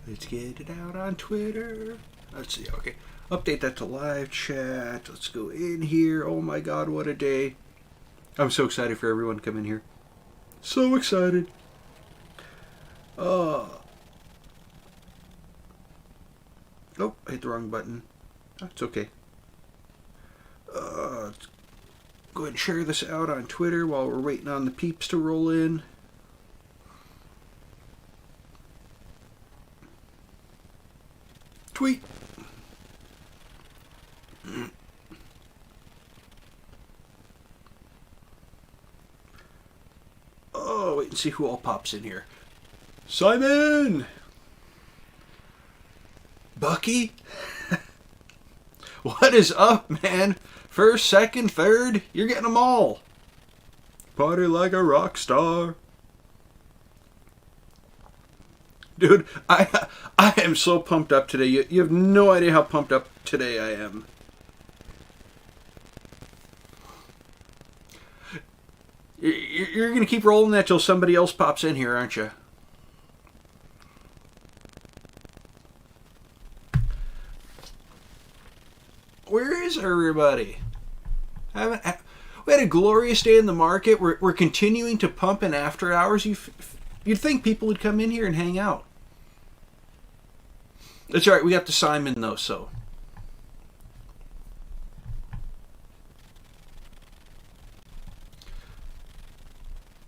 Let's get it out on Twitter. Let's see. Okay. Update that to live chat. Let's go in here. Oh my god, what a day. I'm so excited for everyone to come in here. So excited. Oh, I hit the wrong button. That's okay. Let's go ahead and share this out on Twitter while we're waiting on the peeps to roll in. Tweet. Oh, wait and see who all pops in here. Simon! Bucky? What is up, man? First, second, third, you're getting them all. Party like a rock star. Dude, I am so pumped up today. You have no idea how pumped up today I am. You're going to keep rolling that till somebody else pops in here, aren't you? Where is everybody? We had a glorious day in the market. We're continuing to pump in after hours. You'd think people would come in here and hang out. That's all right. We got the Simon, though, so...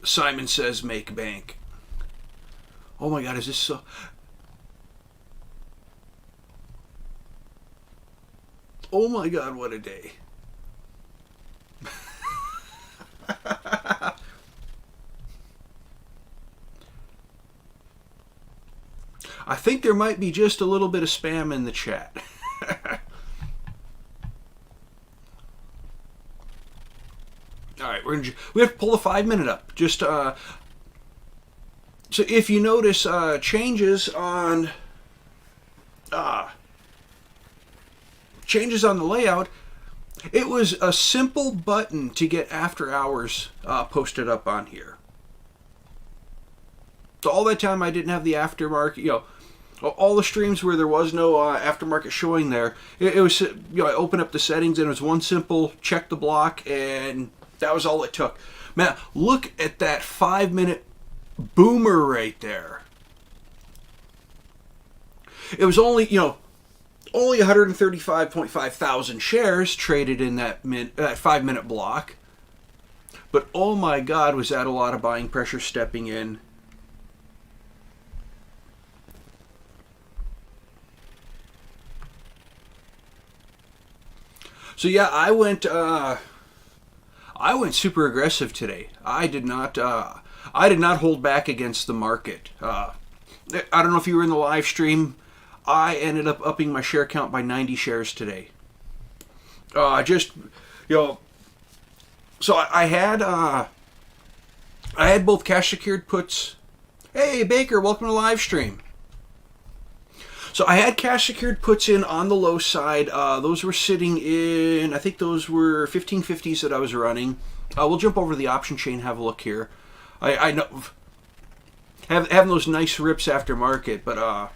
Simon says make bank. Oh my god, is this so... Oh my god, what a day. I think there might be just a little bit of spam in the chat. Alright, we have to pull the 5-minute up. Just, so if you notice changes on the layout, it was a simple button to get after hours posted up on here. So all that time I didn't have the aftermarket, all the streams where there was no aftermarket showing there, it was, I opened up the settings and it was one simple check the block, and that was all it took. Man, look at that 5-minute boomer right there. It was only 135.5 thousand shares traded in that 5-minute block. But oh my god, was that a lot of buying pressure stepping in. So yeah, I went super aggressive today. I did not hold back against the market. I don't know if you were in the live stream. I ended up upping my share count by 90 shares today. So I had both cash secured puts. Hey Baker, welcome to the live stream. So I had cash secured puts in on the low side. Those were sitting in, I think those were 1550s that I was running. We'll jump over to the option chain, have a look here. I know having those nice rips after market, but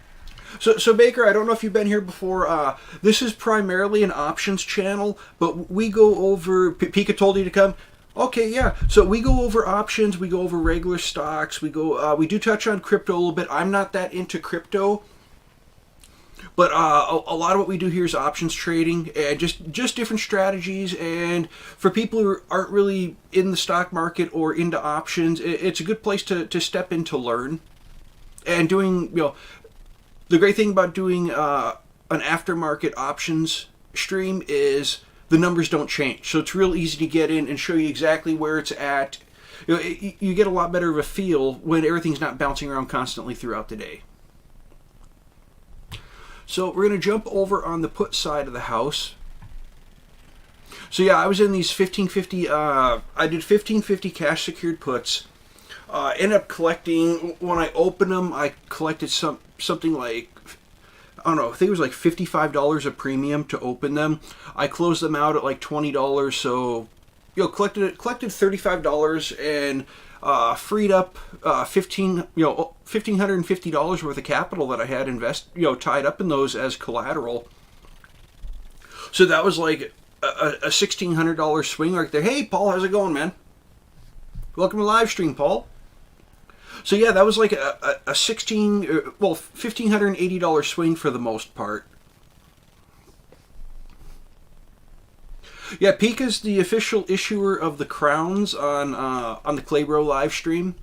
so Baker, I don't know if you've been here before. This is primarily an options channel, but we go over. Pika told you to come. Okay, yeah. So we go over options. We go over regular stocks. We do touch on crypto a little bit. I'm not that into crypto. But a lot of what we do here is options trading, and just different strategies. And for people who aren't really in the stock market or into options, it's a good place to step in to learn. And doing, the great thing about doing an aftermarket options stream is the numbers don't change. So it's real easy to get in and show you exactly where it's at. You get a lot better of a feel when everything's not bouncing around constantly throughout the day. So we're going to jump over on the put side of the house. So yeah, I was in these 1550, I did 1550 cash secured puts. Ended up collecting, when I opened them, I collected something like, I don't know, I think it was like $55 a premium to open them. I closed them out at like $20, so collected $35, and freed up $1,550 worth of capital that I had tied up in those as collateral. So that was like a $1,600 swing right there. Hey, Paul, how's it going, man? Welcome to live stream, Paul. So yeah, that was like a $1,580 swing for the most part. Yeah, Pika's the official issuer of the crowns on the Claybro live stream.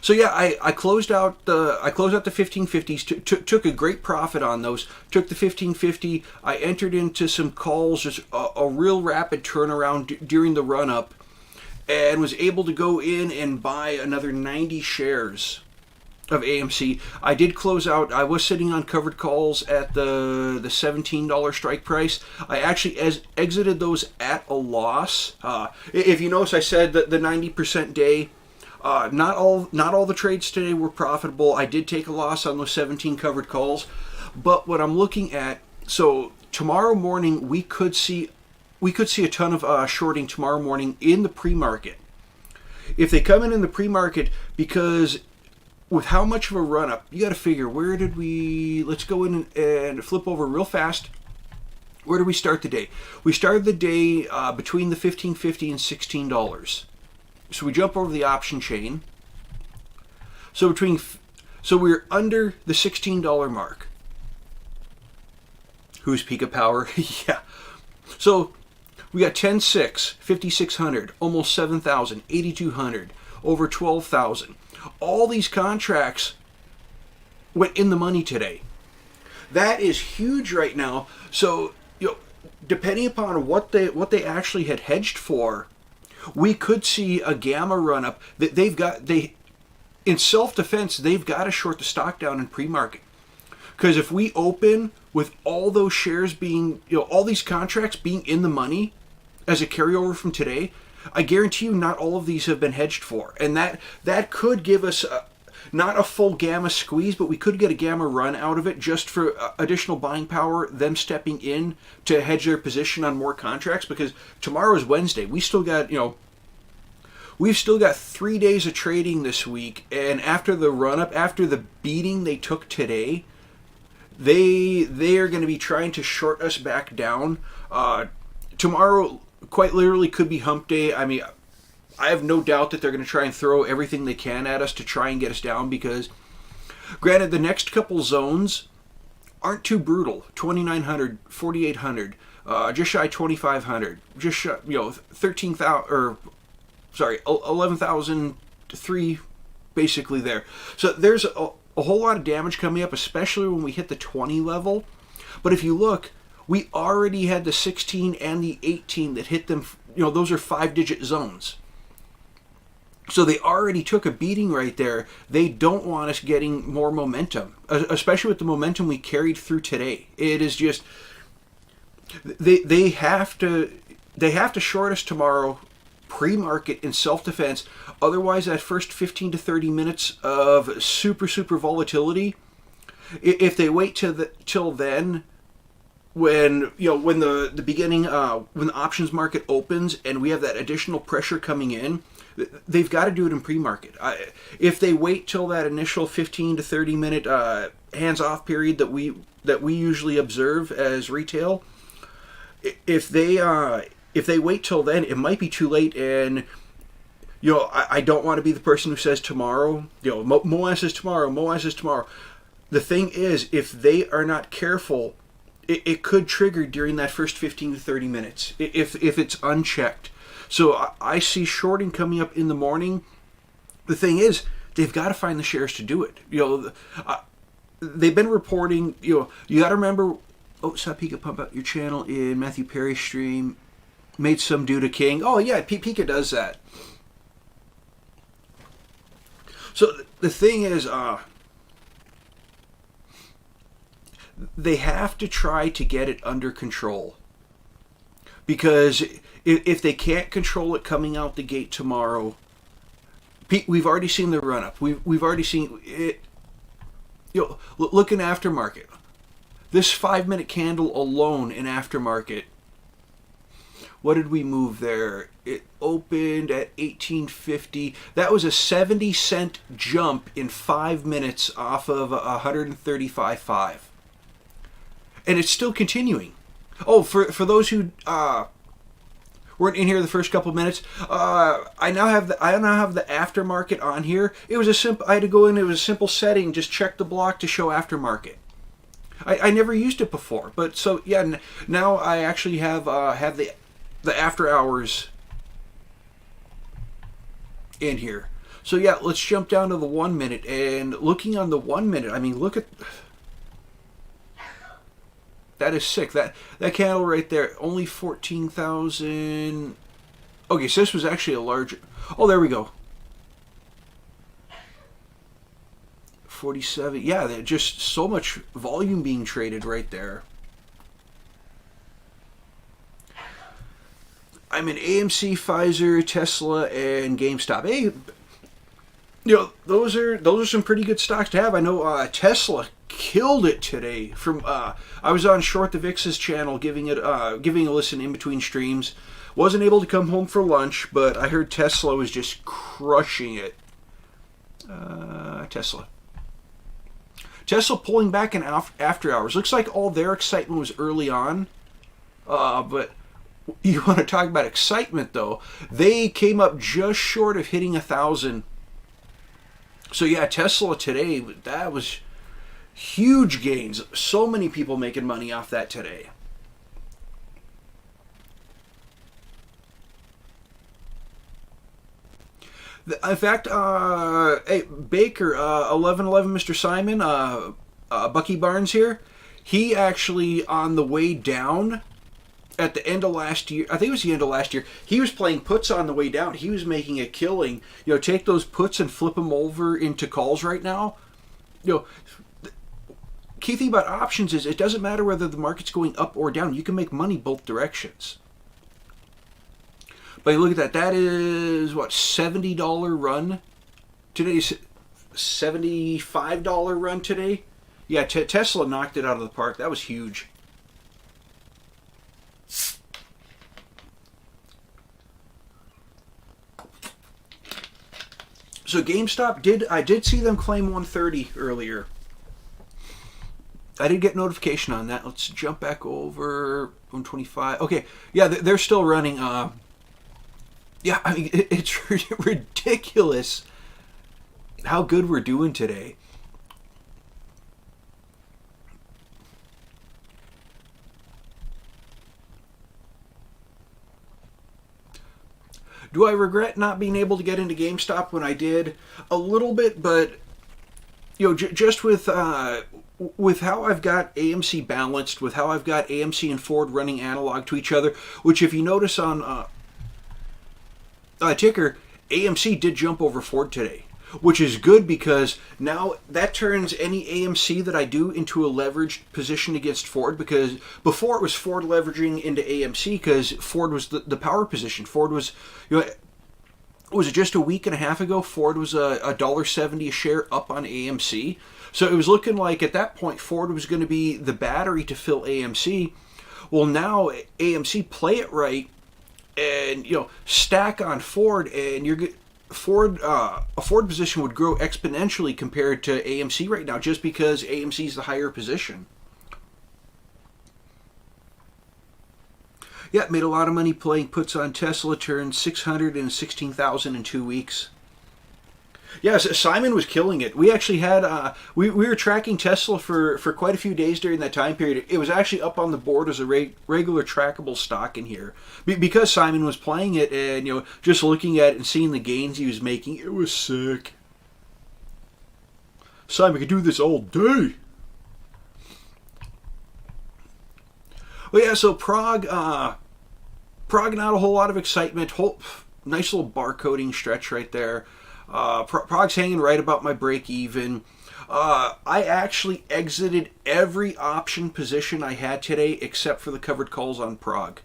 So yeah, I closed out the 1550s. Took a great profit on those. Took the 1550. I entered into some calls, just a real rapid turnaround during the run up, and was able to go in and buy another 90 shares of AMC. I did close out. I was sitting on covered calls at the $17 strike price. I actually exited those at a loss. If you notice, I said that the 90% day. Not all the trades today were profitable. I did take a loss on those 17 covered calls, but what I'm looking at, so tomorrow morning we could see a ton of shorting tomorrow morning in the pre-market. If they come in the pre-market, because with how much of a run up, you got to figure, let's go in and flip over real fast. Where did we start the day? We started the day between the $15.50 and $16. So we jump over the option chain. So we're under the $16 mark. Who's Pika Power? Yeah. So we got 10.6, 5,600, almost 7,000, 8,200, over 12,000. All these contracts went in the money today. That is huge right now. So depending upon what they actually had hedged for, we could see a gamma run up. In self-defense, they've got to short the stock down in pre-market. Because if we open with all those shares being, all these contracts being in the money as a carryover from today, I guarantee you not all of these have been hedged for. And that could give us not a full gamma squeeze, but we could get a gamma run out of it just for additional buying power, them stepping in to hedge their position on more contracts, because tomorrow is Wednesday. We've still got 3 days of trading this week, and after the run up, after the beating they took today, they are going to be trying to short us back down. Tomorrow quite literally could be hump day. I mean, I have no doubt that they're going to try and throw everything they can at us to try and get us down, because granted, the next couple zones aren't too brutal. 2,900, 4,800, just shy 2,500, just shy, 13,000, or sorry, 11,003 basically there. So there's a whole lot of damage coming up, especially when we hit the 20 level. But if you look, we already had the 16 and the 18 that hit them, those are 5-digit zones. So they already took a beating right there. They don't want us getting more momentum, especially with the momentum we carried through today. It is just, they have to short us tomorrow pre-market in self-defense. Otherwise, that first 15 to 30 minutes of super volatility, if they wait till then, when the beginning, when the options market opens and we have that additional pressure coming in, they've got to do it in pre-market. If they wait till that initial 15 to 30 minute hands-off period that we usually observe as retail, if they wait till then, it might be too late. And I don't want to be the person who says tomorrow, Moaz is tomorrow, Moaz is tomorrow. The thing is, if they are not careful, it could trigger during that first 15 to 30 minutes if it's unchecked. So I see shorting coming up in the morning. The thing is, they've got to find the shares to do it. They've been reporting. You got to remember. Oh, saw Pika pump out your channel in Matthew Perry's stream. Made some dude a king. Oh yeah, Pika does that. So the thing is, they have to try to get it under control, because if they can't control it coming out the gate tomorrow, we've already seen the run up. We've already seen it. Look in aftermarket. This 5-minute candle alone in aftermarket What did we move there? It opened at 1850. That was a 70-cent jump in 5 minutes off of 135.5. And it's still continuing. Oh, for those who weren't in here the first couple minutes, I now have the aftermarket on here. It was a simple. I had to go in. It was a simple setting. Just check the block to show aftermarket. I never used it before, but so yeah. Now I actually have the after hours in here. So yeah, let's jump down to the 1 minute, and looking on the 1 minute. I mean, look at. That is sick. That candle right there, only 14,000. Okay, so this was actually a larger. Oh, there we go. 47. Yeah, just so much volume being traded right there. I'm in AMC, Pfizer, Tesla, and GameStop. Hey, those are some pretty good stocks to have. I know Tesla killed it today. I was on Short the Vix's channel giving a listen in between streams. Wasn't able to come home for lunch, but I heard Tesla was just crushing it. Tesla pulling back in after hours. Looks like all their excitement was early on, but you want to talk about excitement though? They came up just short of hitting 1,000. So yeah, Tesla today, that was huge gains. So many people making money off that today. In fact, hey, Baker, 1111 Mr. Simon, Bucky Barnes here, he actually, on the way down, at the end of last year, I think it was the end of last year, he was playing puts on the way down. He was making a killing. Take those puts and flip them over into calls right now. The key thing about options is it doesn't matter whether the market's going up or down. You can make money both directions. But you look at that. That is, what, $70 run? Today's $75 run today? Yeah, Tesla knocked it out of the park. That was huge. So GameStop, I did see them claim 130 earlier. I did get notification on that. Let's jump back over 125. Okay, yeah, they're still running. Yeah, I mean, it's ridiculous how good we're doing today. Do I regret not being able to get into GameStop when I did? A little bit, but just with how I've got AMC balanced, with how I've got AMC and Ford running analog to each other, which if you notice on ticker, AMC did jump over Ford today, which is good because now that turns any AMC that I do into a leveraged position against Ford, because before it was Ford leveraging into AMC because Ford was the power position. Ford was, was it just a week and a half ago, Ford was $1.70 a share up on AMC. So it was looking like at that point Ford was going to be the battery to fill AMC. Well, now AMC play it right and stack on Ford, and a Ford position would grow exponentially compared to AMC right now, just because AMC is the higher position. Yeah, made a lot of money playing puts on Tesla. Turned $616,000 in 2 weeks. Yes, Simon was killing it. We actually had we were tracking Tesla for quite a few days during that time period. It was actually up on the board as a regular trackable stock in here because Simon was playing it, and just looking at it and seeing the gains he was making, it was sick. Simon could do this all day. Well, yeah. So PROG, not a whole lot of excitement. Nice little barcoding stretch right there. PROG's hanging right about my break even. I actually exited every option position I had today except for the covered calls on PROG.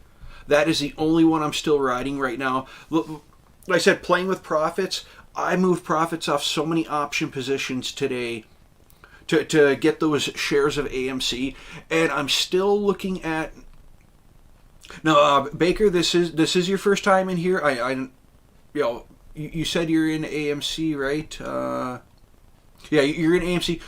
That is the only one I'm still riding right now. Like I said, playing with profits. I moved profits off so many option positions today to get those shares of AMC, and I'm still looking at Now, Baker, this is your first time in here. You said you're in AMC, right? Yeah, you're in AMC.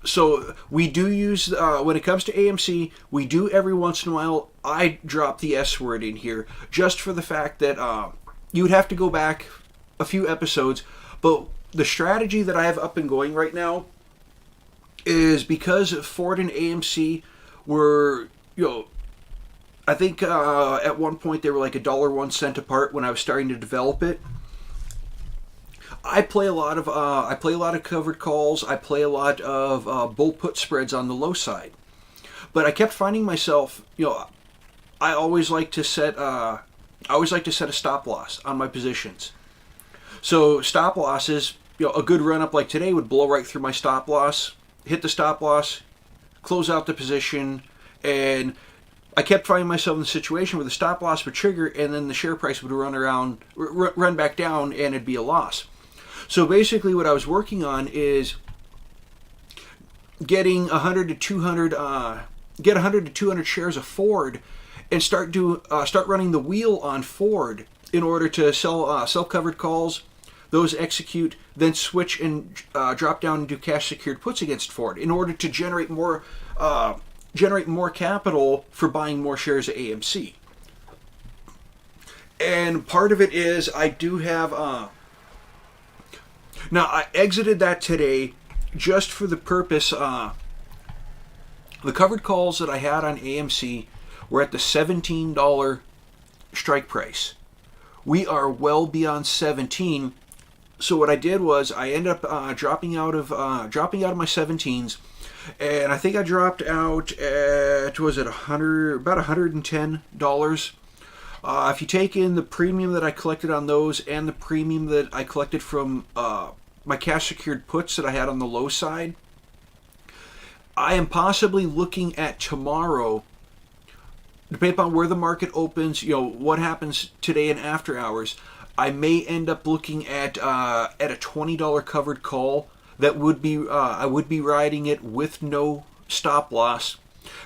So we do use when it comes to AMC, we do every once in a while. I drop the S word in here just for the fact that you would have to go back a few episodes. But the strategy that I have up and going right now is because Ford and AMC were, I think at one point they were like $1.01 apart when I was starting to develop it. I play a lot of covered calls. I play a lot of bull put spreads on the low side, but I kept finding myself, I always like to set a stop loss on my positions. So stop losses, a good run up like today would blow right through my stop loss, hit the stop loss, close out the position, and I kept finding myself in the situation where the stop loss would trigger, and then the share price would run back down, and it'd be a loss. So basically, what I was working on is getting 100 to 200 shares of Ford, and start running the wheel on Ford in order to sell covered calls. Those execute, then switch and drop down and do cash secured puts against Ford in order to generate more capital for buying more shares of AMC. And part of it is I do have. Now, I exited that today just for the purpose. The covered calls that I had on AMC were at the $17 strike price. We are well beyond 17. So what I did was I ended up dropping out of my 17s, and I think I dropped out at about $110. If you take in the premium that I collected on those and the premium that I collected from my cash secured puts that I had on the low side, I am possibly looking at tomorrow, depending upon where the market opens, what happens today and after hours, I may end up looking at a $20 covered call that would be I would be riding it with no stop loss.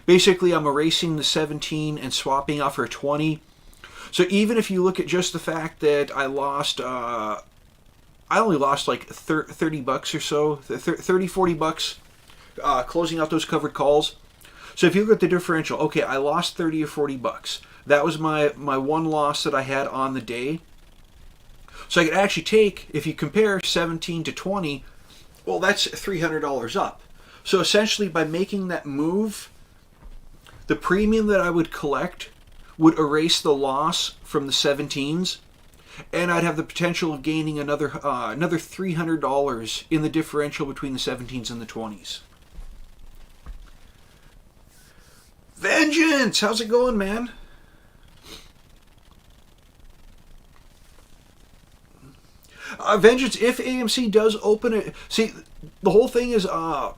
Basically, I'm erasing the 17 and swapping out for a 20. So even if you look at just the fact that I only lost like $30 or so, $40 closing out those covered calls. So if you look at the differential, okay, I lost 30 or $40. That was my one loss that I had on the day. So I could actually take, if you compare 17 to 20, well, that's $300 up. So essentially, by making that move, the premium that I would collect would erase the loss from the 17s, and I'd have the potential of gaining another $300 in the differential between the 17s and the 20s. Vengeance! How's it going, man? Vengeance, if AMC does open it... See, the whole thing is I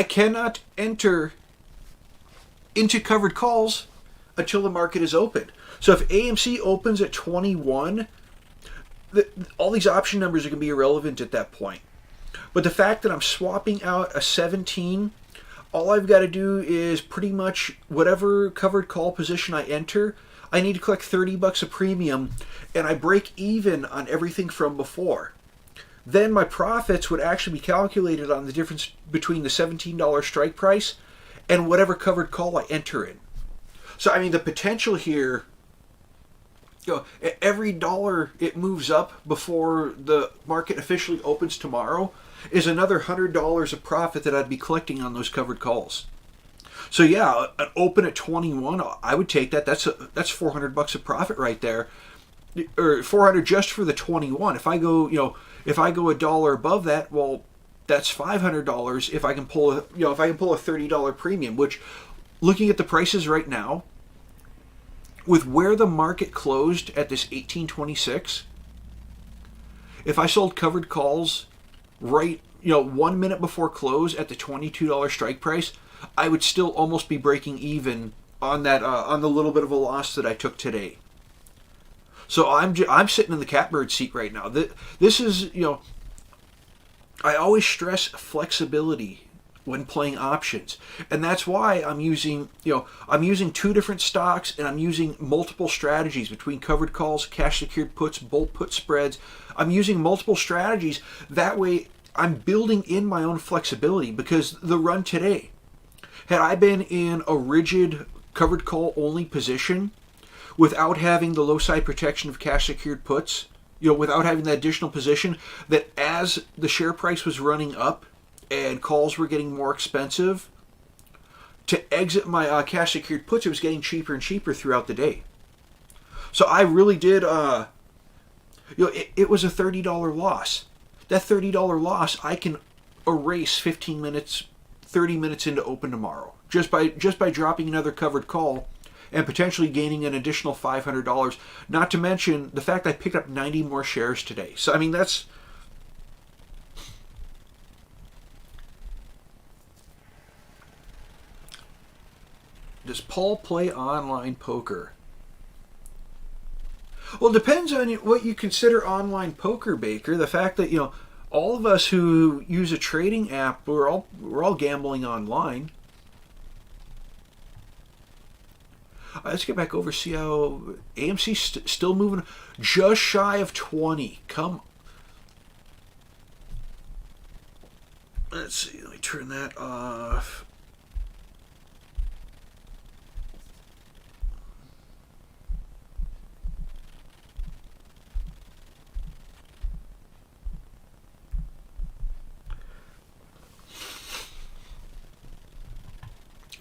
cannot enter into covered calls until the market is open. So if AMC opens at 21, all these option numbers are going to be irrelevant at that point. But the fact that I'm swapping out a 17, all I've got to do is pretty much whatever covered call position I enter, I need to collect $30 a premium, and I break even on everything from before. Then my profits would actually be calculated on the difference between the $17 strike price and whatever covered call I enter in. So, I mean, the potential here, every dollar it moves up before the market officially opens tomorrow is another $100 of profit that I'd be collecting on those covered calls. So yeah, an open at 21, I would take that. That's $400 of profit right there, or 400 just for the 21. If I go, a dollar above that, well, that's $500 if I can pull a $30 premium. Which, looking at the prices right now, with where the market closed at this 1826, if I sold covered calls right, 1 minute before close at the $22 strike price, I would still almost be breaking even on that on the little bit of a loss that I took today. So I'm sitting in the catbird seat right now. This is, I always stress flexibility when playing options. And that's why I'm using two different stocks, and I'm using multiple strategies between covered calls, cash secured puts, bull put spreads. I'm using multiple strategies. That way I'm building in my own flexibility, because the run today, had I been in a rigid covered call only position without having the low side protection of cash secured puts, without having that additional position, that as the share price was running up and calls were getting more expensive, to exit my cash secured puts, it was getting cheaper and cheaper throughout the day. So I really did, it was a $30 loss. That $30 loss I can erase 15 minutes, 30 minutes into open tomorrow, just by dropping another covered call and potentially gaining an additional $500. Not to mention the fact I picked up 90 more shares today. So I mean, that's, does Paul play online poker? Well, it depends on what you consider online poker, Baker. The fact that, all of us who use a trading app, we're all gambling online. Let's get back over, see how AMC still moving, just shy of 20. Come. Let's see. Let me turn that off.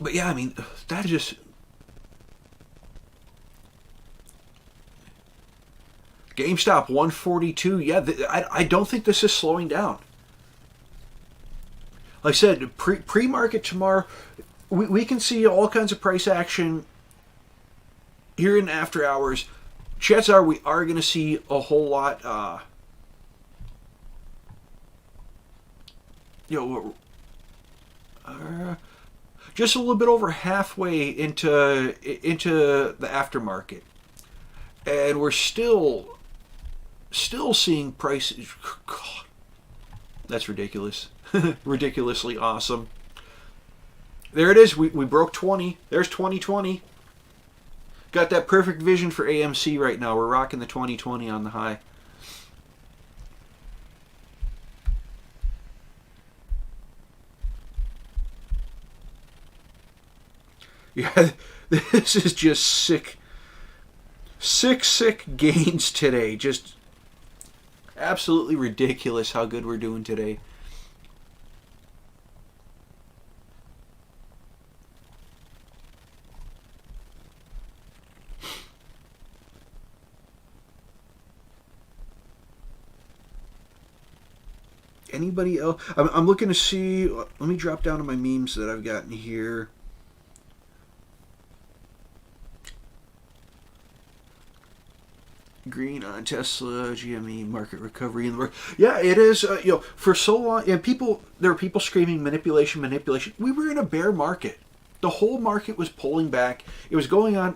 But yeah, I mean, that is just, GameStop 142. Yeah, I don't think this is slowing down. Like I said, pre-market tomorrow, we can see all kinds of price action here in after hours. Chances are we are going to see a whole lot. Just a little bit over halfway into the aftermarket, and we're still seeing prices. God, that's ridiculous. Ridiculously awesome. There it is. We broke 20. There's 2020. Got that perfect vision for AMC right now. We're rocking the 2020 on the high. Yeah, this is just sick gains today. Just absolutely ridiculous how good we're doing today. Anybody else? I'm looking to see. Let me drop down to my memes that I've gotten here. Green on Tesla, GME, market recovery in the market. Yeah, it is. For so long, and there were people screaming manipulation. We were in a bear market. The whole market was pulling back. It was going on.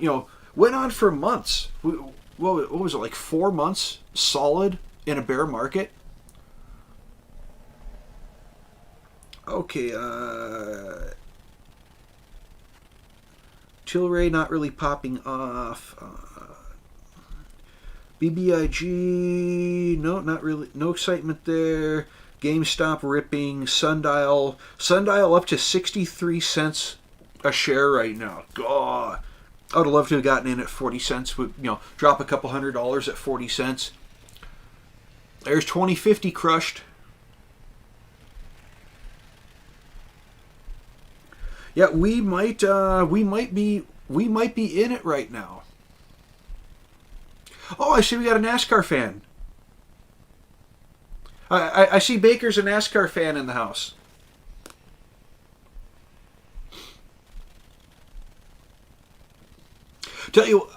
Went on for months. What was it, like 4 months solid in a bear market? Okay. Tilray not really popping off. BBIG, no, not really. No excitement there. GameStop ripping. Sundial up to 63 cents a share right now. God, I would have loved to have gotten in at 40 cents. Drop a couple $100 at 40 cents. There's 2050 crushed. Yeah, we might be in it right now. Oh, I see we got a NASCAR fan. I see Baker's a NASCAR fan in the house. Tell you,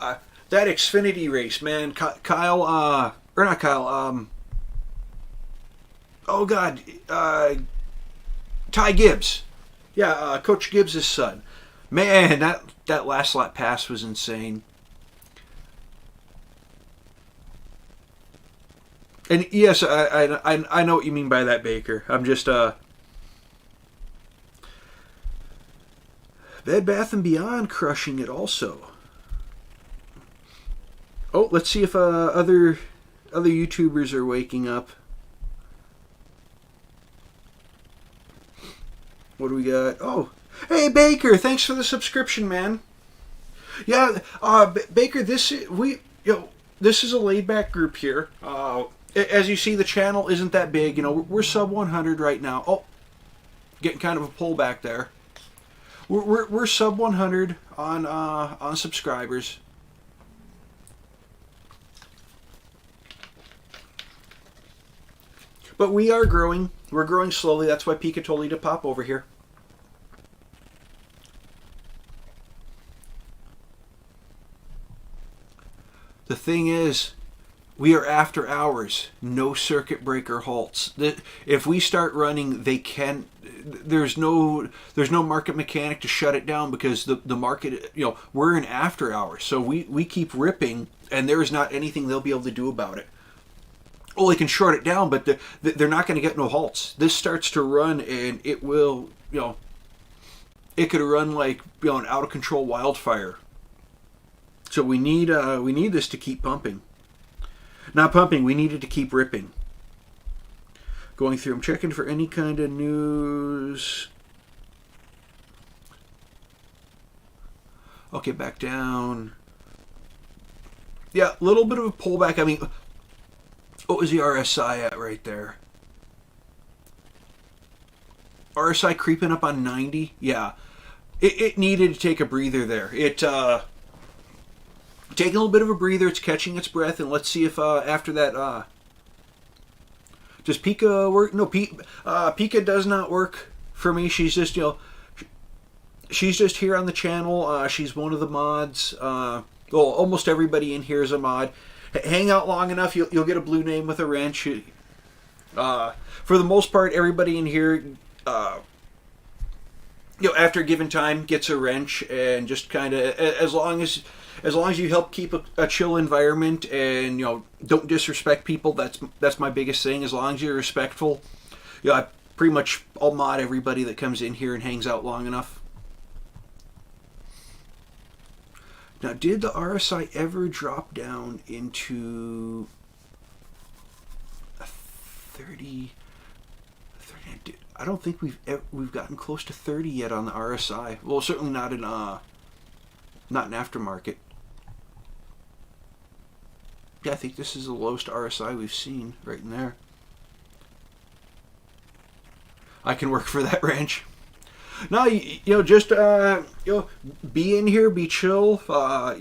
that Xfinity race, man. Kyle, or not Kyle, oh God, Ty Gibbs. Yeah, Coach Gibbs' son. Man, that last lap pass was insane. And yes, I know what you mean by that, Baker. I'm just Bed Bath & Beyond crushing it also. Oh, let's see if other YouTubers are waking up. What do we got? Oh, hey Baker, thanks for the subscription, man. Yeah, Baker, this is a laid back group here. As you see, the channel isn't that big. You know, we're sub 100 right now. Oh, getting kind of a pullback there. We're sub 100 on subscribers. But we are growing. We're growing slowly. That's why Pika told you to pop over here. The thing is, we are after hours. No circuit breaker halts. If we start running, they can. There's no market mechanic to shut it down because the market. You know, we're in after hours, so we keep ripping, and there is not anything they'll be able to do about it. Oh, they can short it down, but they're not going to get no halts. This starts to run, and it will, it could run like an out of control wildfire. So we need this to keep pumping. Not pumping. We need it to keep ripping. Going through. I'm checking for any kind of news. Okay, back down. Yeah, a little bit of a pullback. I mean. What was the RSI at right there? RSI creeping up on 90? Yeah. It needed to take a breather there. It taking a little bit of a breather. It's catching its breath, and let's see if after that does Pika work? No, Pika does not work for me. She's just she's just here on the channel. She's one of the mods. Well, almost everybody in here is a mod. Hang out long enough, you'll get a blue name with a wrench. For the most part, everybody in here, after a given time, gets a wrench, and just kind of as long as you help keep a chill environment and don't disrespect people. That's my biggest thing. As long as you're respectful, I pretty much I'll mod everybody that comes in here and hangs out long enough. Now, did the RSI ever drop down into 30? I don't think we've gotten close to 30 yet on the RSI. Well, certainly not in aftermarket. Yeah, I think this is the lowest RSI we've seen right in there. I can work for that wrench. No, just be in here, be chill. For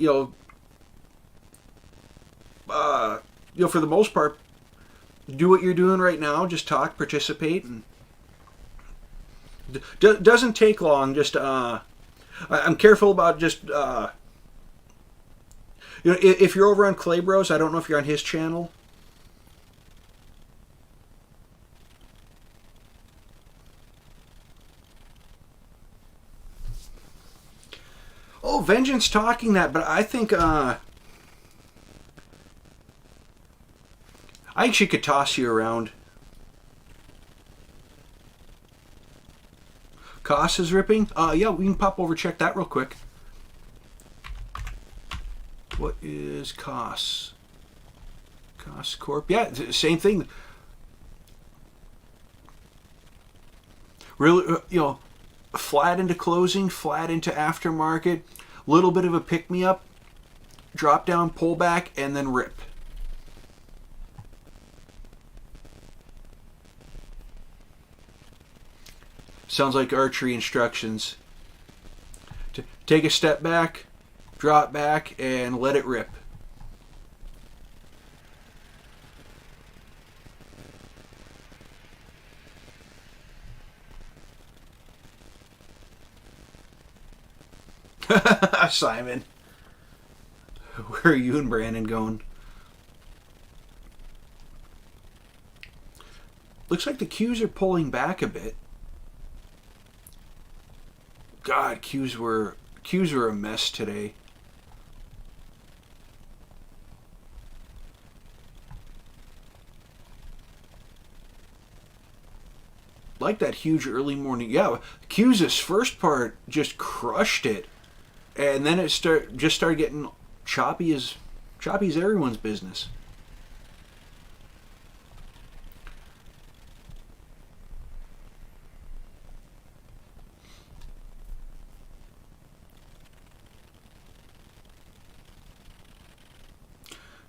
the most part, do what you're doing right now. Just talk, participate, and doesn't take long. Just I'm careful about just if you're over on Clay Bros. I don't know if you're on his channel. Oh, Vengeance talking that, but I think she could toss you around. Koss is ripping? Yeah, we can pop over check that real quick. What is Koss? Koss Corp? Yeah, same thing. Really, flat into closing, flat into aftermarket, little bit of a pick-me-up, drop down, pull back, and then rip. Sounds like archery instructions. Take a step back, drop back, and let it rip. Simon. Where are you and Brandon going? Looks like the Qs are pulling back a bit. God, Qs were a mess today. like that huge early morning. Yeah, Q's first part just crushed it, and then it just started getting choppy as everyone's business.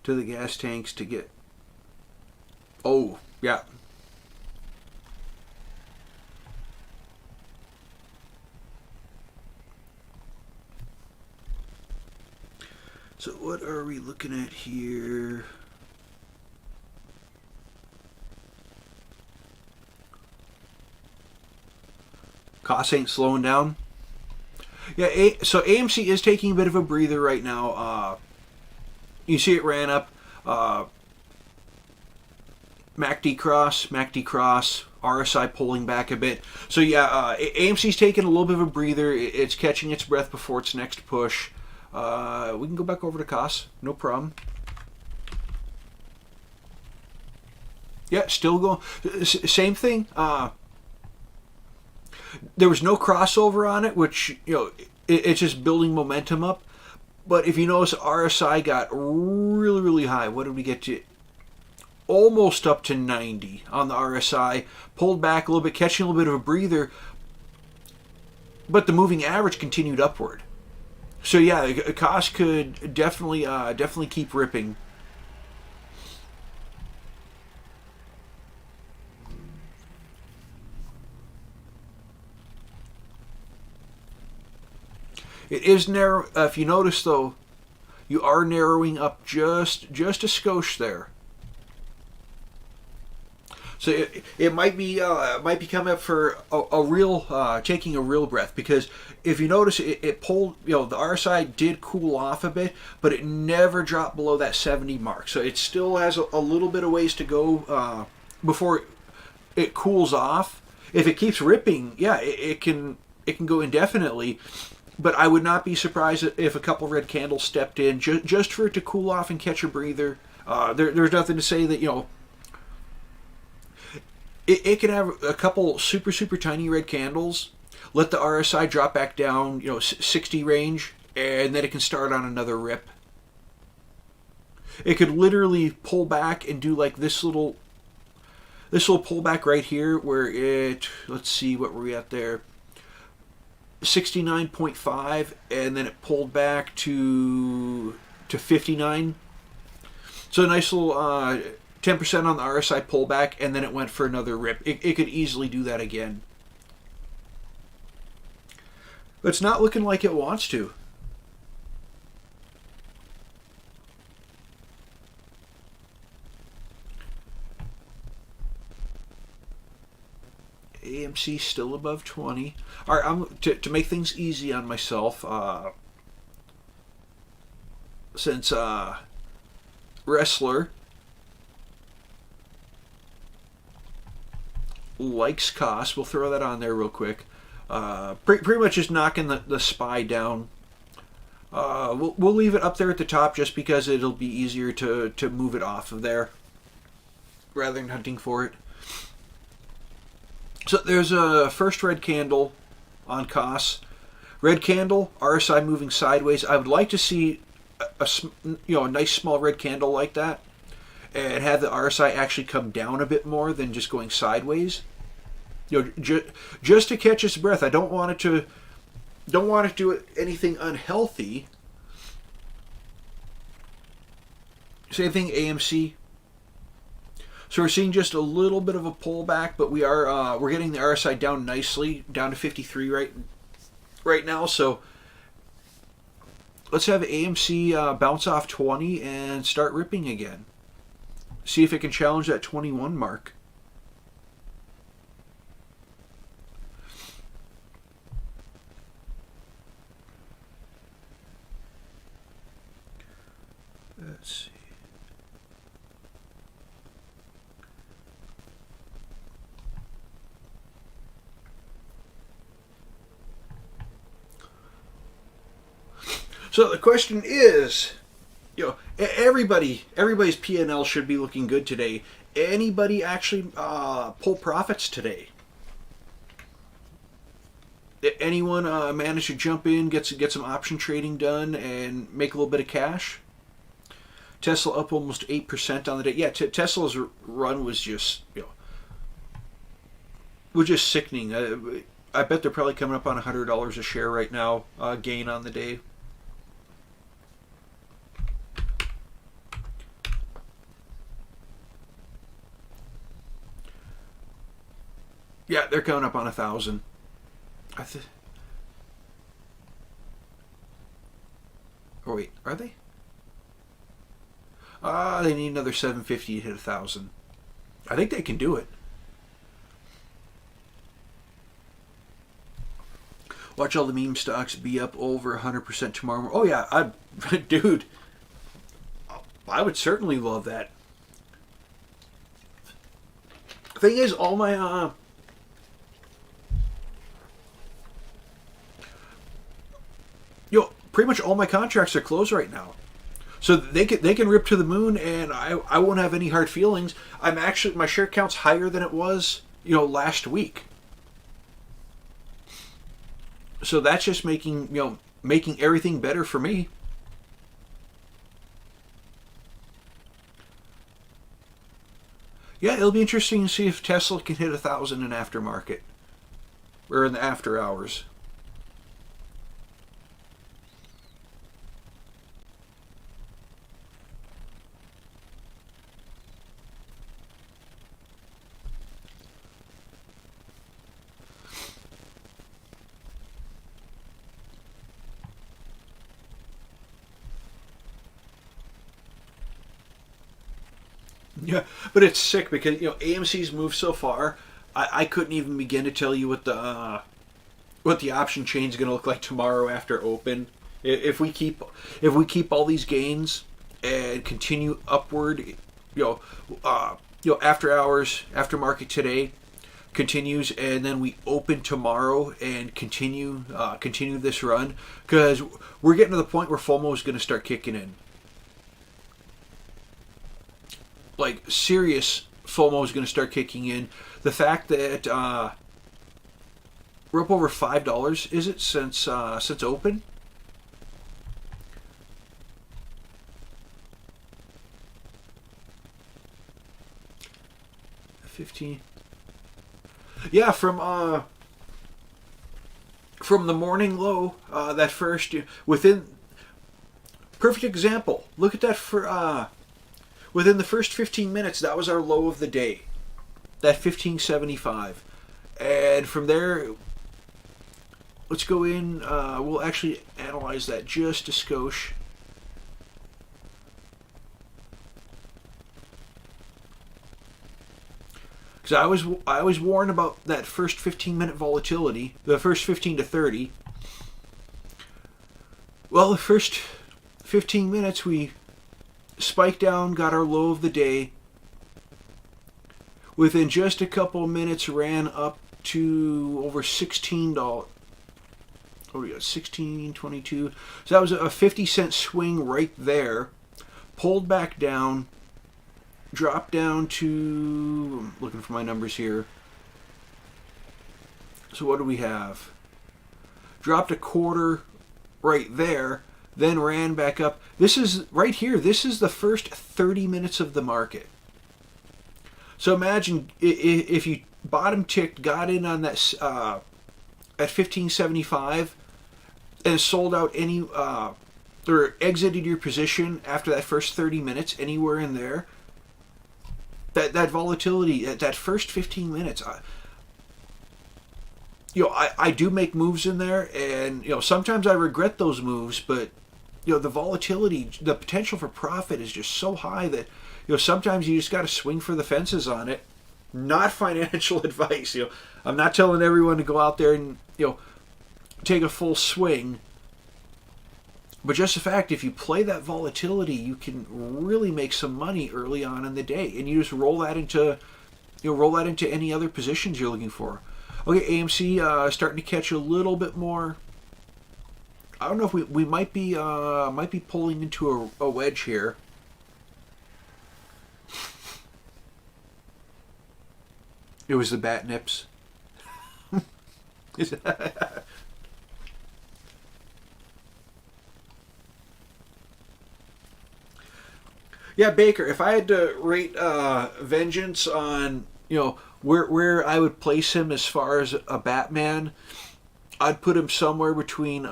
To the gas tanks to get. Oh, yeah. So what are we looking at here? Costs ain't slowing down. Yeah, so AMC is taking a bit of a breather right now. You see it ran up. MACD cross, RSI pulling back a bit. So yeah, AMC's taking a little bit of a breather. It's catching its breath before its next push. We can go back over to costs, no problem. Yeah, still going. Same thing. There was no crossover on it, which, it's just building momentum up. But if you notice, RSI got really, really high. What did we get to? Almost up to 90 on the RSI. Pulled back a little bit, catching a little bit of a breather. But the moving average continued upward. So yeah, cost could definitely keep ripping. It is narrow. If you notice, though, you are narrowing up just a skosh there. So it might be coming up for a real taking a real breath, because if you notice, it pulled, the RSI did cool off a bit, but it never dropped below that 70 mark. So it still has a little bit of ways to go before it cools off. If it keeps ripping, yeah, it can go indefinitely. But I would not be surprised if a couple red candles stepped in just for it to cool off and catch a breather. There's nothing to say that, it can have a couple super tiny red candles, let the RSI drop back down, 60 range, and then it can start on another rip. It could literally pull back and do like this little pullback right here, where let's see, what were we at there? 69.5, and then it pulled back to 59. So a nice little 10% on the RSI pullback, and then it went for another rip. It could easily do that again. But it's not looking like it wants to. AMC still above 20. All right, I'm to make things easy on myself. Since Wrestler likes cost, we'll throw that on there real quick. Pretty much just knocking the SPY down. We'll leave it up there at the top just because it'll be easier to move it off of there rather than hunting for it. So there's a first red candle on costs. Red candle, RSI moving sideways. I would like to see a nice small red candle like that, and have the RSI actually come down a bit more than just going sideways. Just to catch its breath. I don't want it to do anything unhealthy. Same thing, AMC. So we're seeing just a little bit of a pullback, but we're getting the RSI down nicely, down to 53 right now. So let's have AMC bounce off 20 and start ripping again. See if it can challenge that 21 mark. Let's see. So the question is, everybody's P&L should be looking good today. Anybody actually pull profits today? Anyone manage to jump in, get some option trading done, and make a little bit of cash? Tesla up almost 8% on the day. Yeah, Tesla's run was just sickening. I bet they're probably coming up on $100 a share right now, gain on the day. Yeah, they're coming up on 1,000. Oh wait, are they? They need another 750 to hit 1,000. I think they can do it. Watch all the meme stocks be up over 100% tomorrow. Oh yeah, dude, I would certainly love that. Thing is, all my pretty much all my contracts are closed right now. So they can rip to the moon, and I won't have any hard feelings. My share count's higher than it was last week. So that's just making everything better for me. Yeah, it'll be interesting to see if Tesla can hit 1,000 in aftermarket or in the after hours. Yeah, but it's sick because AMC's moved so far. I couldn't even begin to tell you what the option chain is going to look like tomorrow after open. If we keep all these gains and continue upward, after hours, after market today continues, and then we open tomorrow and continue this run, because we're getting to the point where FOMO is going to start kicking in. Like, serious FOMO is going to start kicking in. The fact that we're up over $5, is it, since open? $15. Yeah, from the morning low, that first within. Perfect example. Look at that for. Within the first 15 minutes, that was our low of the day. That 1575. And from there, let's go in. We'll actually analyze that just a skosh. Because I was warned about that first 15-minute volatility, the first 15 to 30. Well, the first 15 minutes we spiked down, got our low of the day. Within just a couple of minutes, ran up to over $16. Oh, we got 16.22. So that was a 50-cent swing right there. Pulled back down, dropped down to. I'm looking for my numbers here. So what do we have? Dropped a quarter right there. Then ran back up. This is right here. This is the first 30 minutes of the market. So imagine if you bottom ticked, got in on that at 1575, and sold out any or exited your position after that first 30 minutes, anywhere in there. That volatility at that first 15 minutes. I do make moves in there, and sometimes I regret those moves, but the volatility, the potential for profit is just so high that sometimes you just got to swing for the fences on it. Not financial advice. I'm not telling everyone to go out there and take a full swing, but just the fact, if you play that volatility, you can really make some money early on in the day, and you just roll that into any other positions you're looking for. Okay, AMC starting to catch a little bit more. I don't know if we might be pulling into a wedge here. It was the bat nips. Yeah, Baker. If I had to rate Vengeance on where I would place him as far as a Batman, I'd put him somewhere between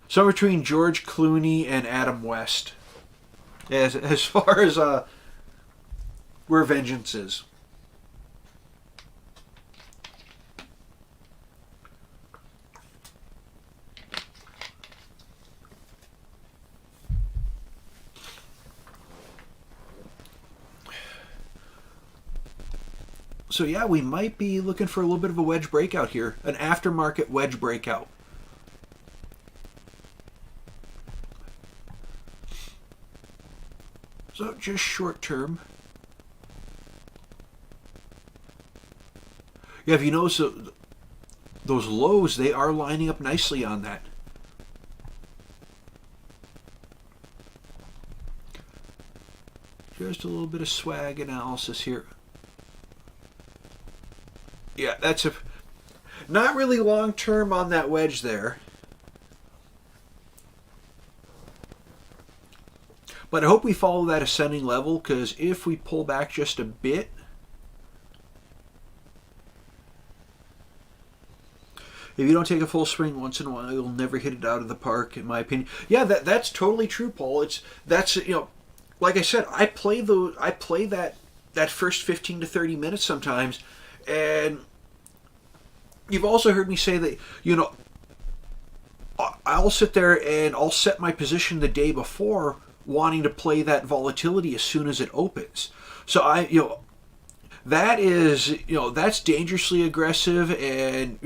George Clooney and Adam West, as far as where Vengeance is. So yeah, we might be looking for a little bit of a wedge breakout here, an aftermarket wedge breakout. So just short term. Yeah, if you notice those lows, they are lining up nicely on that. Just a little bit of swag analysis here. Yeah, that's not really long term on that wedge there. But I hope we follow that ascending level, because if we pull back just a bit, if you don't take a full swing once in a while, you'll never hit it out of the park, in my opinion. Yeah, that's totally true, Paul. That's like I said, I play that first 15 to 30 minutes sometimes, and you've also heard me say that I'll sit there and I'll set my position the day before, wanting to play that volatility as soon as it opens. So that's dangerously aggressive, and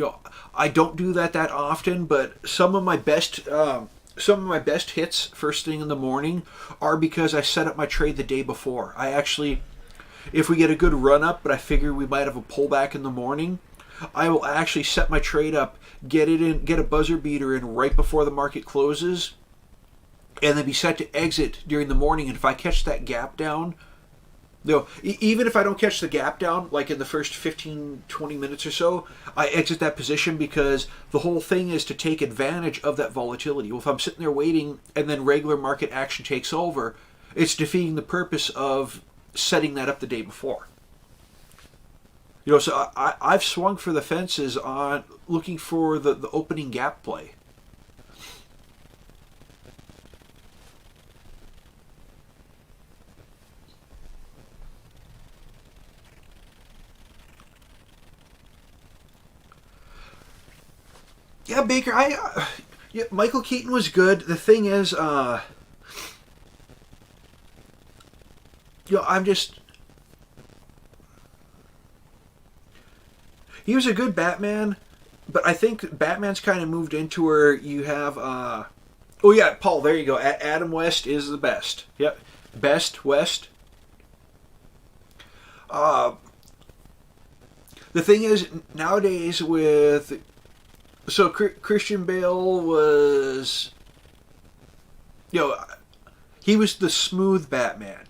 I don't do that often. But some of my best hits first thing in the morning are because I set up my trade the day before. I actually, if we get a good run up, but I figure we might have a pullback in the morning, I will actually set my trade up, get it in, get a buzzer beater in right before the market closes, and then be set to exit during the morning. And if I catch that gap down, even if I don't catch the gap down, like in the first 15, 20 minutes or so, I exit that position, because the whole thing is to take advantage of that volatility. Well, if I'm sitting there waiting and then regular market action takes over, it's defeating the purpose of setting that up the day before. So I've swung for the fences on looking for the opening gap play. Yeah, Baker, Michael Keaton was good. The thing is, I'm just... He was a good Batman, but I think Batman's kind of moved into where you have... oh, yeah, Paul, there you go. Adam West is the best. Yep. Best West. The thing is, nowadays with... So Christian Bale was... he was the smooth Batman.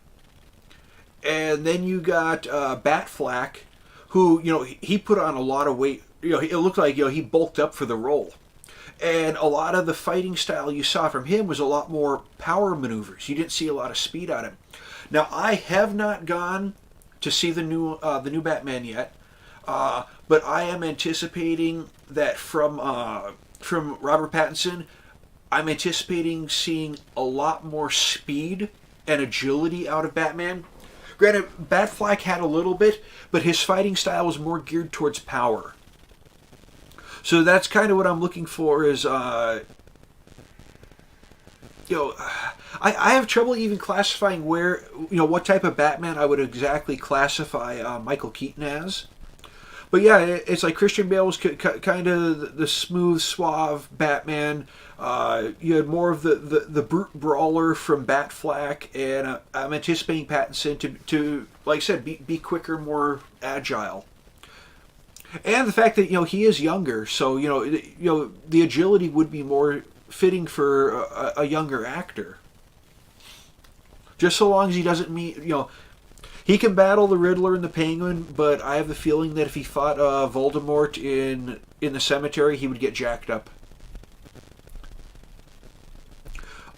And then you got Batfleck, who, he put on a lot of weight. It looked like, he bulked up for the role. And a lot of the fighting style you saw from him was a lot more power maneuvers. You didn't see a lot of speed on him. Now, I have not gone to see the new Batman yet, but I am anticipating that from Robert Pattinson, I'm anticipating seeing a lot more speed and agility out of Batman. Granted, Batfleck had a little bit, but his fighting style was more geared towards power. So that's kind of what I'm looking for is, I have trouble even classifying what type of Batman I would exactly classify Michael Keaton as. But yeah, it's like Christian Bale was kind of the smooth, suave Batman. You had more of the brute brawler from Batfleck, and I'm anticipating Pattinson to like I said, be quicker, more agile. And the fact that he is younger, so the agility would be more fitting for a younger actor. Just so long as he doesn't meet he can battle the Riddler and the Penguin, but I have the feeling that if he fought Voldemort in the cemetery, he would get jacked up.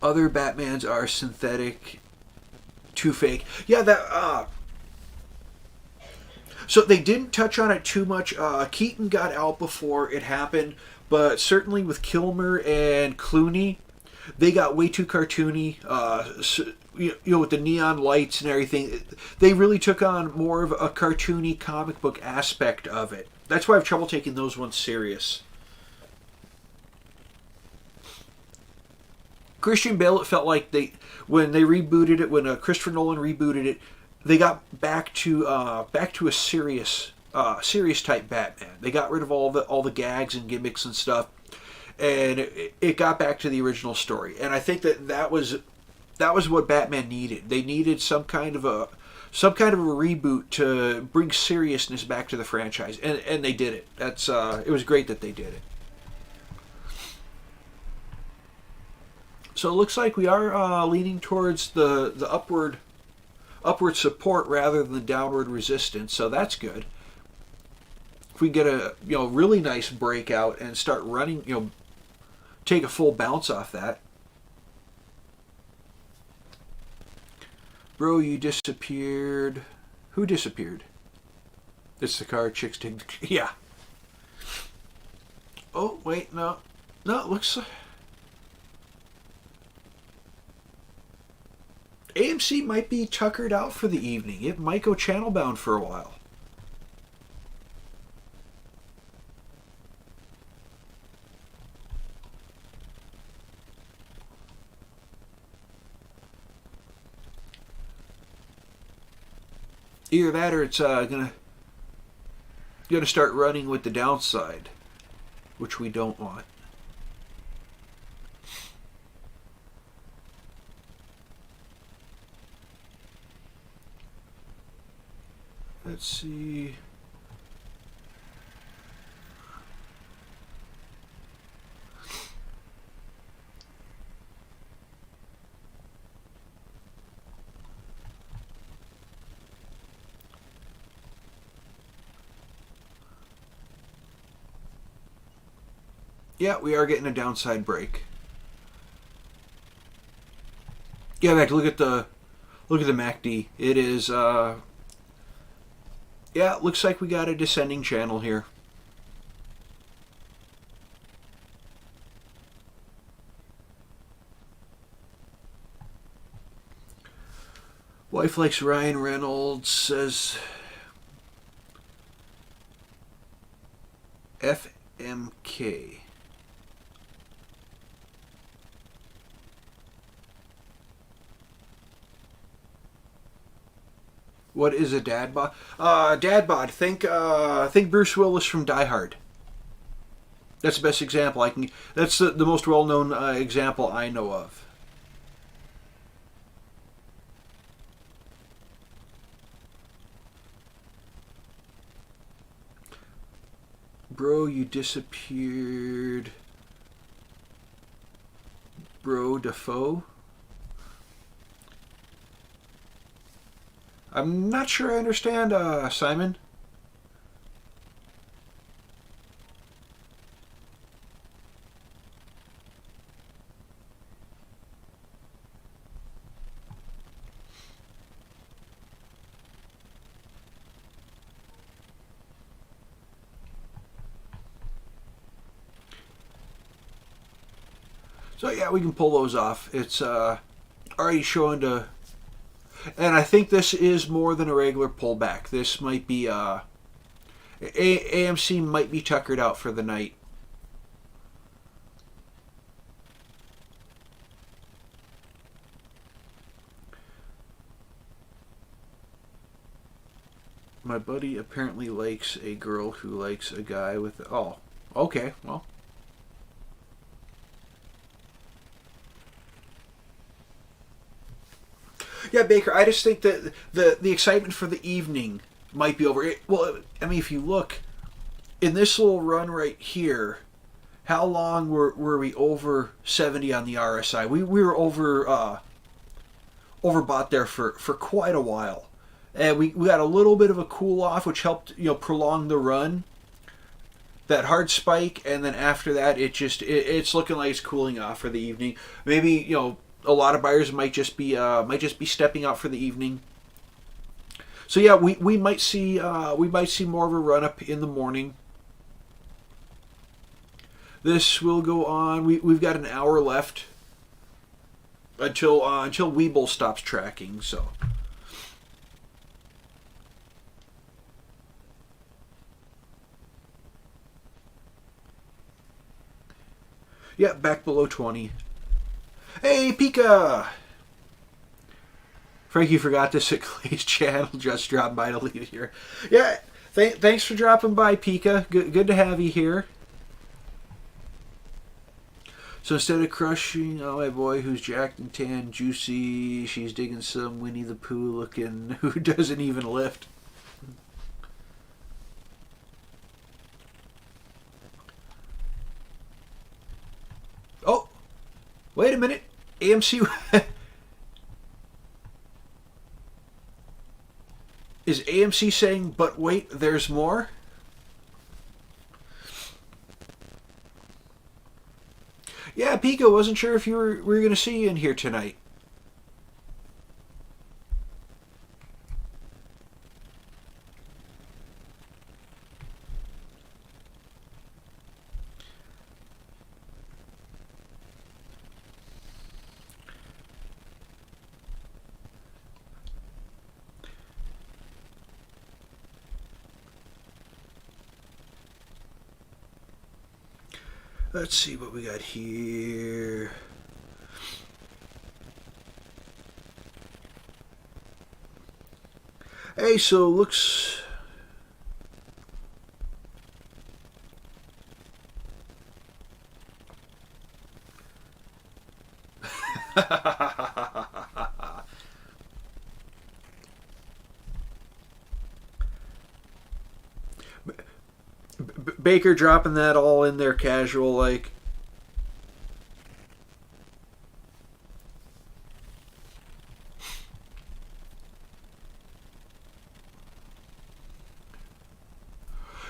Other Batmans are synthetic, too fake. Yeah, that. So they didn't touch on it too much. Keaton got out before it happened, but certainly with Kilmer and Clooney, they got way too cartoony. With the neon lights and everything, they really took on more of a cartoony comic book aspect of it. That's why I have trouble taking those ones serious. Christian Bale, it felt like when they rebooted it, when Christopher Nolan rebooted it, they got back to a serious type Batman. They got rid of all the gags and gimmicks and stuff, and it got back to the original story. And I think that was what Batman needed. They needed some kind of a reboot to bring seriousness back to the franchise, and they did it. It was great that they did it. So it looks like we are leaning towards the upward support rather than downward resistance. So that's good. If we get a really nice breakout and start running, take a full bounce off that. Bro, you disappeared. Who disappeared? It's the car chicks take. Yeah. Oh wait, no, it looks like AMC might be tuckered out for the evening. It might go channel bound for a while. Either that or it's gonna start running with the downside, which we don't want. Let's see. Yeah, we are getting a downside break. Yeah, in fact, look at the MACD. It is yeah, it looks like we got a descending channel here. Wife likes Ryan Reynolds, says FMK. What is a dad bod? Dad bod. Think Bruce Willis from Die Hard. That's the best example I can. That's the most well-known example I know of. Bro, you disappeared. Bro Defoe. I'm not sure I understand, Simon. So yeah, we can pull those off. It's already showing to. And I think this is more than a regular pullback. This might be AMC might be tuckered out for the night. My buddy apparently likes a girl who likes a guy with. Oh, okay, well. Yeah, Baker, I just think that the excitement for the evening might be over. Well, I mean, if you look, in this little run right here, how long were we over 70 on the RSI? We were overbought there for quite a while. And we got a little bit of a cool off, which helped prolong the run. That hard spike, and then after that, it's looking like it's cooling off for the evening. Maybe a lot of buyers might just be stepping out for the evening. So yeah, we might see more of a run up in the morning. This will go on. We've got an hour left until Weeble stops tracking. So yeah, back below 20. Hey, Pika! Frankie forgot this at Clay's channel. Just dropped by to leave it here. Yeah, thanks for dropping by, Pika. Good to have you here. So instead of crushing, oh my boy, who's jacked and tan, juicy, she's digging some Winnie the Pooh looking, who doesn't even lift. Oh, wait a minute, AMC. Is AMC saying, but wait, there's more? Yeah, Pico, wasn't sure if we were going to see you in here tonight. Let's see what we got here. Hey, so looks... Baker dropping that all in there casual like.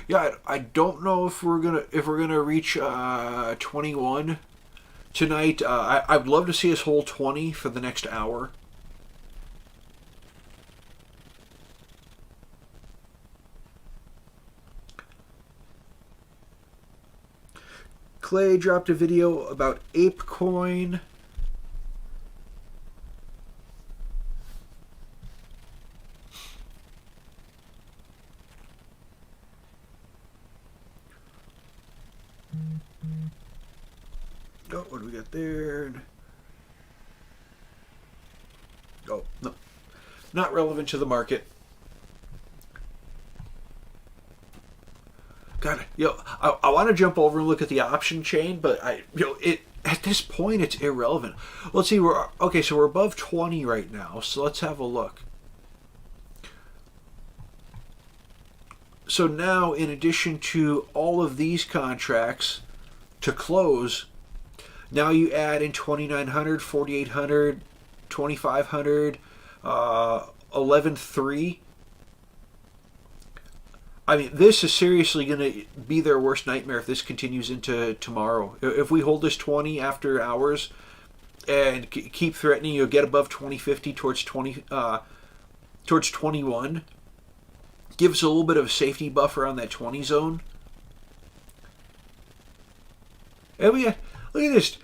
Yeah, I don't know if we're gonna reach 21 tonight. I'd love to see us hold 20 for the next hour. Clay dropped a video about ApeCoin. Oh, what do we got there? Oh, no. Not relevant to the market. God, I want to jump over and look at the option chain, but at this point it's irrelevant. Let's see, so we're above 20 right now, so let's have a look. So now, in addition to all of these contracts to close, now you add in 2,900, 4,800, 2,500, 11,300. I mean, this is seriously going to be their worst nightmare if this continues into tomorrow. If we hold this 20 after hours and keep threatening, you'll get above 2050 towards 21. Give us a little bit of a safety buffer on that 20 zone. And we got, look at this.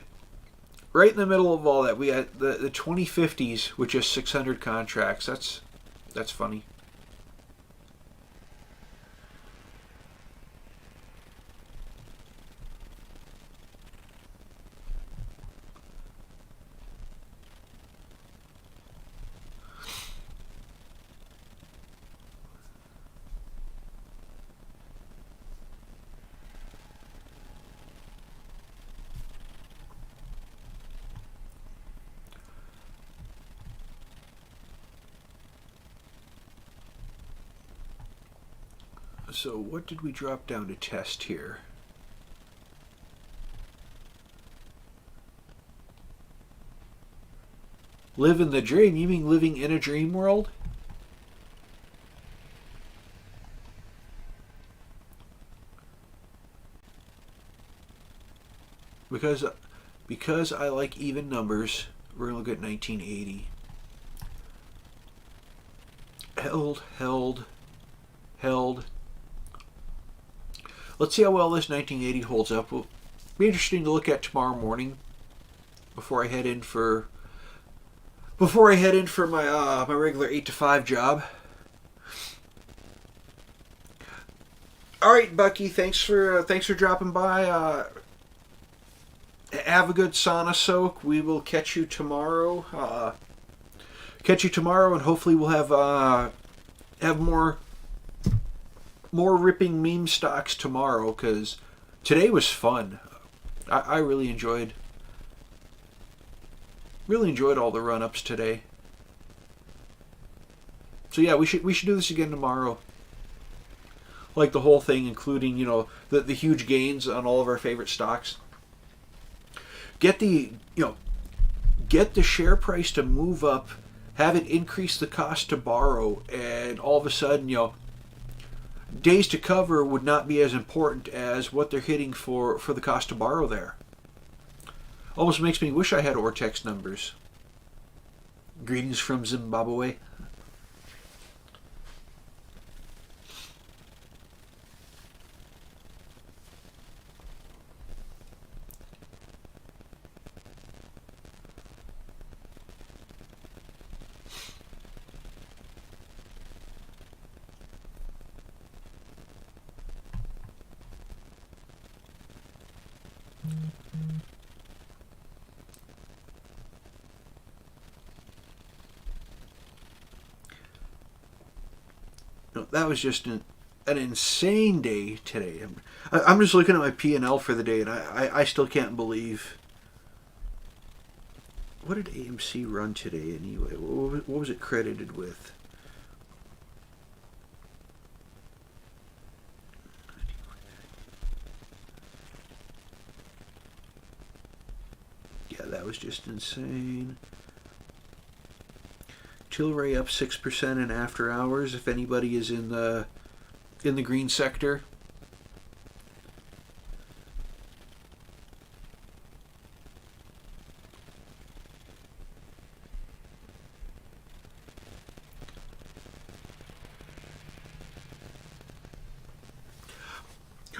Right in the middle of all that, we got the 2050s with just 600 contracts. That's funny. So what did we drop down to test here? Live in the dream? You mean living in a dream world? Because I like even numbers, We're going to look at 1980. Held. Let's see how well this 1980 holds up. It'll be interesting to look at tomorrow morning before I head in for my my regular 8 to 5 job. All right, Bucky. Thanks for dropping by. Have a good sauna soak. We will catch you tomorrow. And hopefully we'll have more ripping meme stocks tomorrow, because today was fun. I really enjoyed all the run-ups today. So yeah, we should do this again tomorrow. Like the whole thing, including, the huge gains on all of our favorite stocks. Get the share price to move up, have it increase the cost to borrow, and all of a sudden, days to cover would not be as important as what they're hitting for the cost to borrow there. Almost makes me wish I had Ortex numbers. Greetings from Zimbabwe. That was just an insane day today. I'm just looking at my P&L for the day, and I still can't believe. What did AMC run today anyway? What was it credited with? Yeah, that was just insane. Tilray up 6% in after hours. If anybody is in the green sector.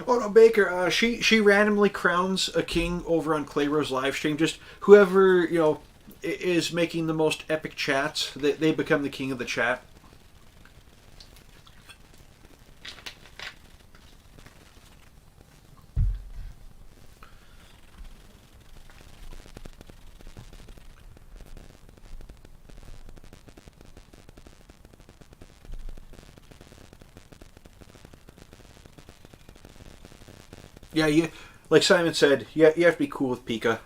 Oh no, Baker. She randomly crowns a king over on Clayro's live stream. Just whoever is making the most epic chats, they become the king of the chat. Yeah, like Simon said, you have to be cool with Pika.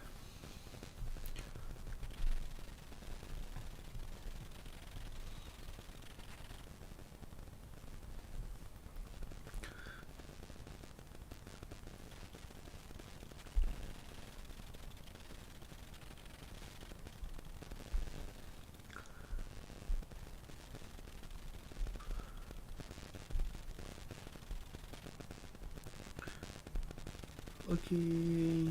Okay.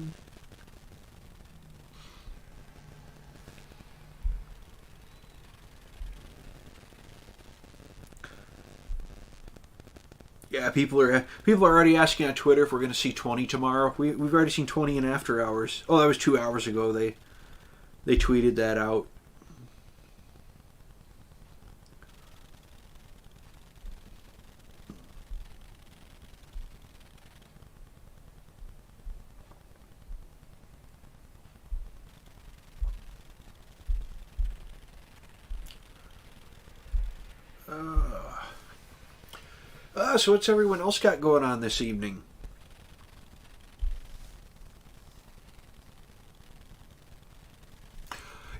Yeah, people are already asking on Twitter if we're going to see 20 tomorrow. We've already seen 20 in after hours. Oh, that was 2 hours ago. They tweeted that out. So what's everyone else got going on this evening?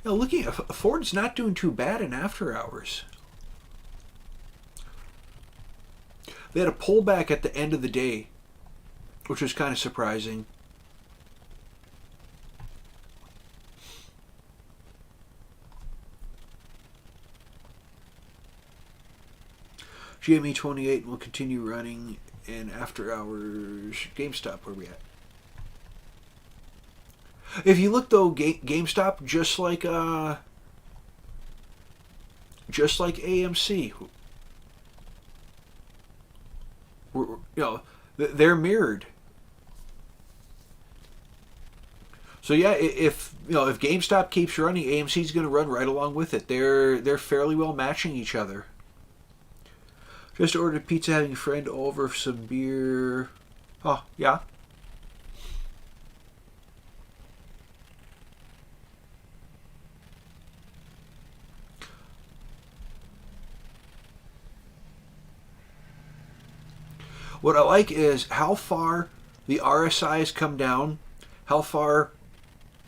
Looking at Ford's not doing too bad in after hours. They had a pullback at the end of the day, which was kind of surprising. GME 28 will continue running in after hours. GameStop, where we at? If you look though, GameStop, just like AMC, you know, they're mirrored. So yeah, if if GameStop keeps running, AMC's going to run right along with it. They're fairly well matching each other. Just ordered pizza, having a friend over, some beer. Oh yeah. What I like is how far the RSI has come down, how far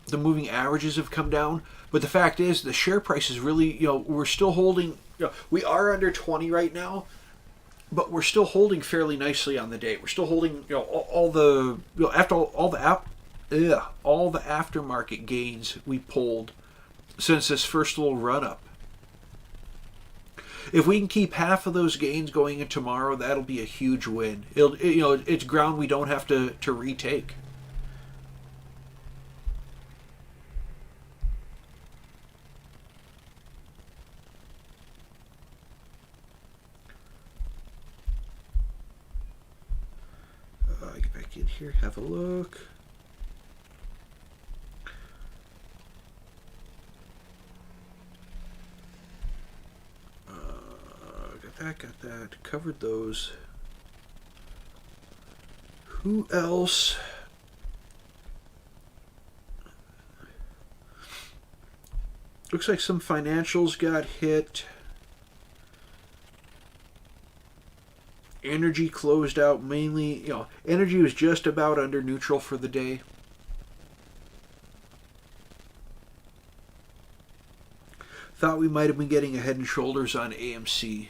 the moving averages have come down. But the fact is, the share price is really, we're still holding, we are under 20 right now, but we're still holding fairly nicely on the day. We're still holding, all the, after all the aftermarket gains we pulled since this first little run up. If we can keep half of those gains going in tomorrow, that'll be a huge win. It's ground we don't have to retake. Get back in here, have a look. Got that. Covered those. Who else? Looks like some financials got hit. Energy closed out mainly. Energy was just about under neutral for the day. Thought we might have been getting a head and shoulders on AMC.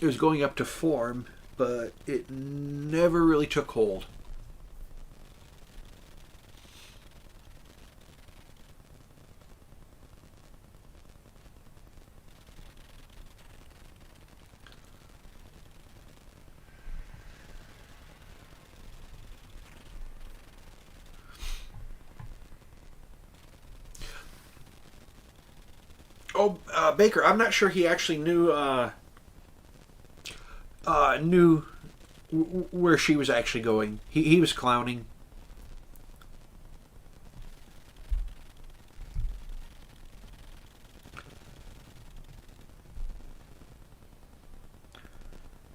It was going up to form, but it never really took hold. Oh, Baker, I'm not sure he actually knew where she was actually going. He was clowning.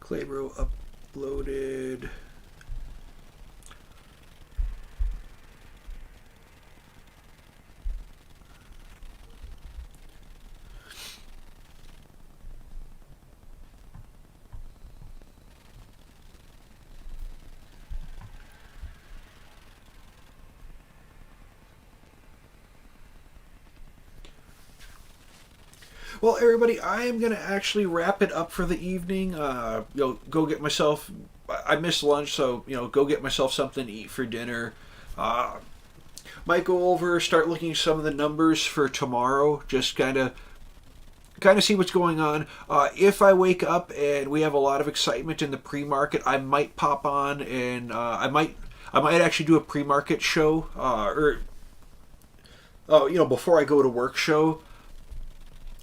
Claybro uploaded. Well, everybody, I am going to actually wrap it up for the evening. Go get myself. I missed lunch, so go get myself something to eat for dinner. Might go over, start looking at some of the numbers for tomorrow. Just kind of see what's going on. If I wake up and we have a lot of excitement in the pre-market, I might pop on and I might actually do a pre-market show before I go to work show.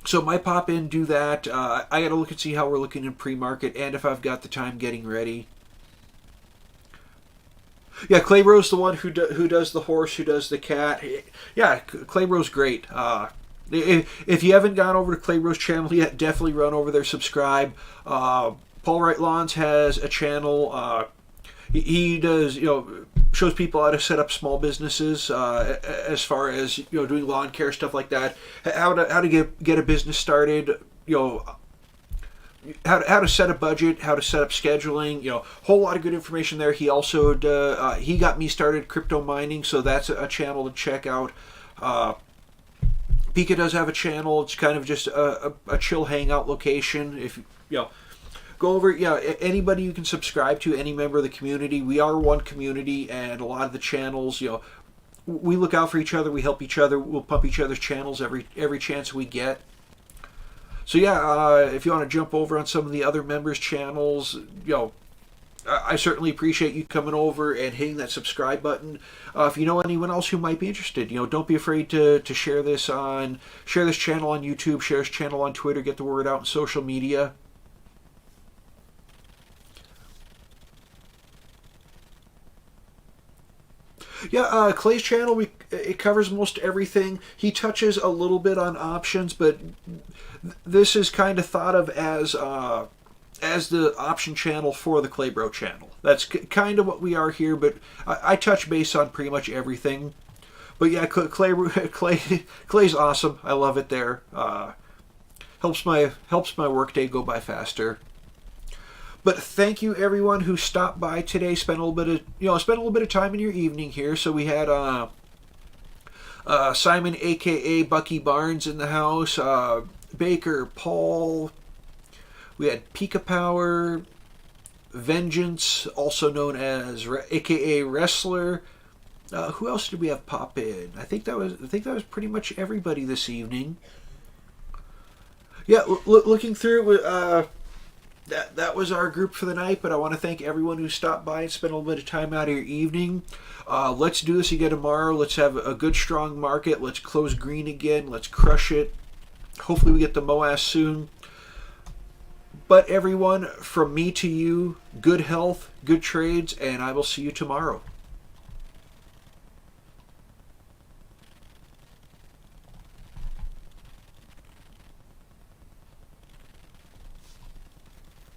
So might pop in, do that. I got to look and see how we're looking in pre-market and if I've got the time getting ready. Yeah, Claybro's the one who does the horse, who does the cat. Yeah, Claybro's great. If you haven't gone over to Claybro's channel yet, definitely run over there, subscribe. Paul Wright Lawns has a channel. He does, shows people how to set up small businesses as far as doing lawn care, stuff like that. How to get a business started. How to set a budget, how to set up scheduling. Whole lot of good information there. He also he got me started crypto mining, so that's a channel to check out. Pika does have a channel. It's kind of just a chill hangout location. If go over, anybody you can subscribe to, any member of the community. We are one community, and a lot of the channels, we look out for each other. We help each other. We'll pump each other's channels every chance we get. So if you want to jump over on some of the other members' channels, I certainly appreciate you coming over and hitting that subscribe button. If you know anyone else who might be interested, don't be afraid to share this channel on YouTube, share this channel on Twitter, get the word out in social media. Yeah, Clay's channel, it covers most everything. He touches a little bit on options, but this is kind of thought of as the option channel for the Claybro channel. That's kind of what we are here, but I touch base on pretty much everything. But yeah, Clay's awesome. I love it there. Helps my workday go by faster. But thank you everyone who stopped by today. Spent a little bit of time in your evening here. So we had Simon, aka Bucky Barnes, in the house. Baker, Paul. We had Pika Power, Vengeance, also known as aka Wrestler. Who else did we have pop in? I think that was pretty much everybody this evening. Yeah, looking through that was our group for the night. But I want to thank everyone who stopped by and spent a little bit of time out of your evening. Let's do this again tomorrow. Let's have a good strong market. Let's close green again. Let's crush it. Hopefully we get the MOAS soon. But everyone, from me to you, good health, good trades, and I will see you tomorrow.